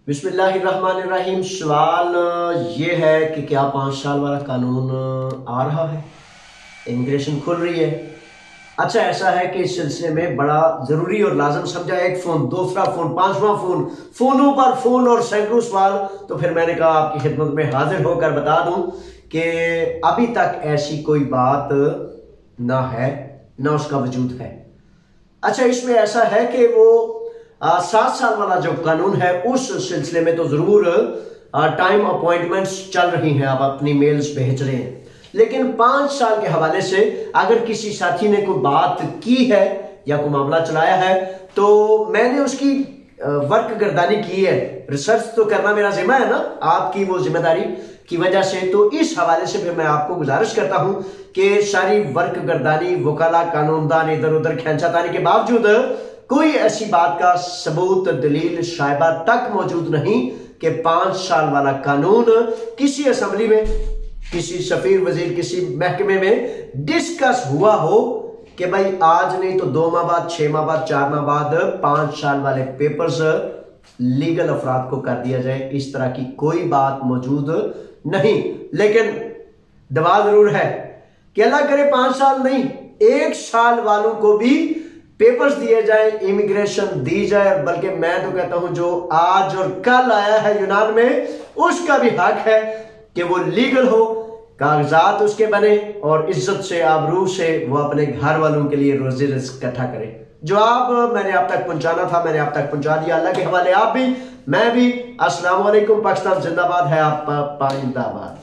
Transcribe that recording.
बिस्मिल्लाहिर्रहमानिर्रहीम। सवाल ये है कि क्या 5 साल वाला कानून आ रहा है, इमिग्रेशन खुल रही है। अच्छा, ऐसा है कि इस सिलसिले में बड़ा जरूरी और लाजम समझा, एक फोन, दूसरा फोन, 5वां फोन, फोनों पर फोन और सैकड़ों सवाल। तो फिर मैंने कहा आपकी खिदमत में हाजिर होकर बता दूं कि अभी तक ऐसी कोई बात ना है, ना उसका वजूद है। अच्छा, इसमें ऐसा है कि वो 7 साल वाला जो कानून है उस सिलसिले में तो जरूर टाइम अपॉइंटमेंट्स चल रही हैं, आप अपनी मेल्स भेज रहे हैं। लेकिन 5 साल के हवाले से अगर किसी साथी ने कोई बात की है या कोई मामला चलाया है तो मैंने उसकी वर्क गर्दानी की है। रिसर्च तो करना मेरा जिम्मा है ना, आपकी वो जिम्मेदारी की वजह से। तो इस हवाले से फिर मैं आपको गुजारिश करता हूं कि सारी वर्क गर्दानी, वकाला, कानूनदान इधर उधर खींचातानी के बावजूद कोई ऐसी बात का सबूत, दलील, शायबा तक मौजूद नहीं कि 5 साल वाला कानून किसी असेंबली में, किसी सफीर, वजीर, किसी महकमे में डिस्कस हुआ हो कि भाई आज नहीं तो 2 माह बाद, 6 माह बाद, 4 माह बाद 5 साल वाले पेपर्स लीगल अफराद को कर दिया जाए। इस तरह की कोई बात मौजूद नहीं। लेकिन दवा जरूर है कि अल्लाह करे 5 साल नहीं, 1 साल वालों को भी पेपर्स दिए जाए, इमिग्रेशन दी जाए। बल्कि मैं तो कहता हूं जो आज और कल आया है यूनान में, उसका भी हक है कि वो लीगल हो, कागजात उसके बने और इज्जत से, आबरू से वो अपने घर वालों के लिए रोजी रिज़्क़ इकट्ठा करे। जवाब मैंने आप तक पहुंचाना था, मैंने आप तक पहुंचा दिया। अल्लाह के हवाले आप भी, मैं भी। अस्सलाम वालेकुम। पाकिस्तान जिंदाबाद है, आप पाइंदाबाद।